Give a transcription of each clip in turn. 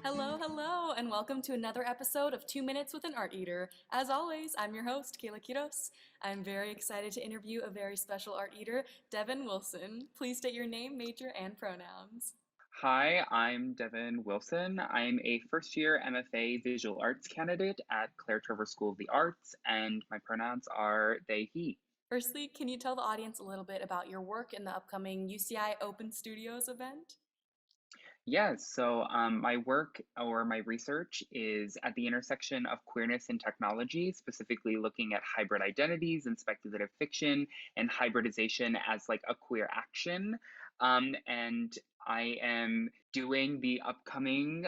Hello, hello, and welcome to another episode of 2 Minutes with an Art Eater. As always, I'm your host, Kayla Kiros. I'm very excited to interview a very special art eater, Devin Wilson. Please state your name, major, and pronouns. Hi, I'm Devin Wilson. I'm a first year M.F.A visual arts candidate at Trevor School of the Arts, and my pronouns are they, he. Firstly, can you tell the audience a little bit about your work in the upcoming UCI Open Studios event? Yes, so my work or my research is at the intersection of queerness and technology, specifically looking at hybrid identities and speculative fiction and hybridization as like a queer action. And I am doing the upcoming,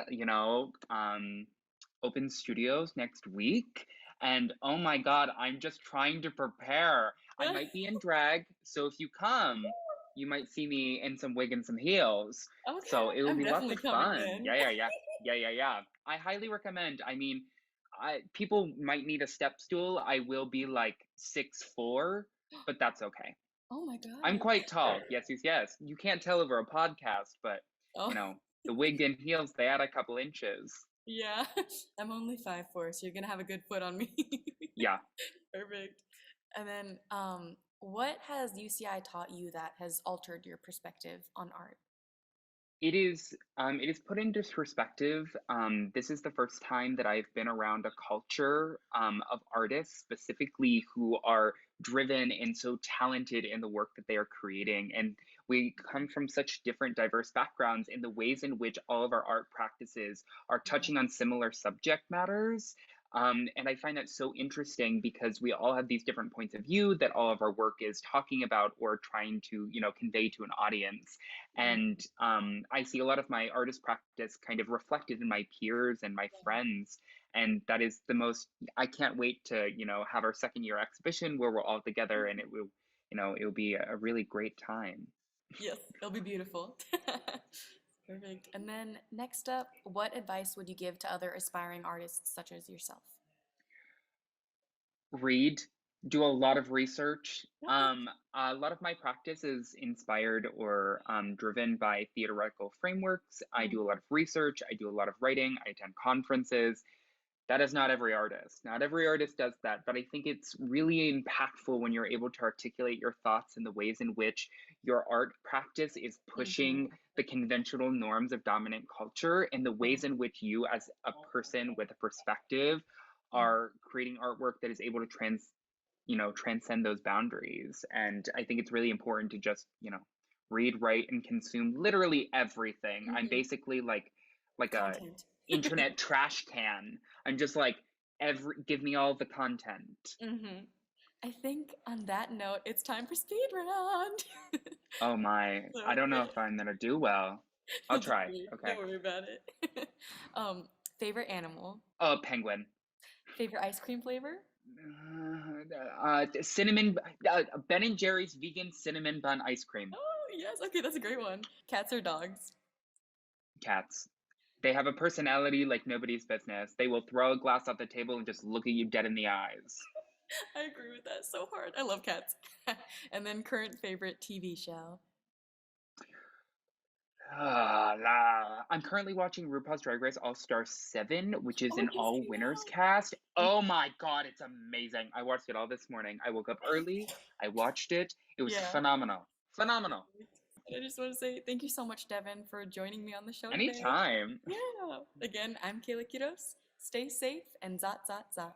open studios next week. And oh my God, I'm just trying to prepare. I might be in drag, so if you come, you might see me in some wig and some heels. Okay, So it will I'm be lots definitely of coming fun. then. Yeah. I highly recommend. I mean, people might need a step stool. I will be like 6'4", but that's okay. Oh my I'm God. quite tall. Yes. You can't tell over a podcast, but Oh, the wig and heels, they add a couple inches. yeah. I'm only 5'4", so you're gonna have a good foot on me. Yeah. Perfect. And then, what has UCI taught you that has altered your perspective on art? It is put into perspective. This is the first time that I've been around a culture of artists specifically who are driven and so talented in the work that they are creating. And we come from such different, diverse backgrounds in the ways in which all of our art practices are touching on similar subject matters. And I find that so interesting because we all have these different points of view that all of our work is talking about or trying to, convey to an audience. And I see a lot of my artist practice kind of reflected in my peers and my friends. And that is the most, I can't wait to, have our second year exhibition where we're all together and it will be a really great time. Yes, it'll be beautiful. Perfect. And then next up, what advice would you give to other aspiring artists such as yourself? Read, do a lot of research. Okay. A lot of my practice is inspired or driven by theoretical frameworks. I Mm, do a lot of research, I do a lot of writing, I attend conferences. That is not every artist. Not every artist does that, but I think it's really impactful when you're able to articulate your thoughts in the ways in which your art practice is mhm, pushing the conventional norms of dominant culture and the yeah, ways in which you, as a person with a perspective, mm, are creating artwork that is able to transcend those boundaries. And I think it's really important to just, read, write, and consume literally everything. I'm mhm. basically like a Content. internet trash can. I'm just like give me all the content. Hmm. I think on that note, it's time for speed round. Oh my, I So don't know yeah, if I'm gonna do well. I'll don't try. worry, Okay. don't worry about it. Favorite animal, Oh, penguin. favorite ice cream flavor. Cinnamon, Ben and Jerry's vegan cinnamon bun ice cream. Oh yes, okay, that's a great one. Cats or dogs? Cats. They have a personality like nobody's business. They will throw a glass off the table and just look at you dead in the eyes. I agree with that so hard. I love cats. And then current favorite TV show. I'm currently watching RuPaul's Drag Race All Star 7, which is Oh an yes, all winners cast. I know. Oh my God, it's amazing. I watched it all this morning. I woke up early, I watched it. It was Yeah. phenomenal. Phenomenal. And I just want to say thank you so much, Devin, for joining me on the show today. Anytime. Yeah. Again, I'm Kayla Kiros. Stay safe and zot zot zot.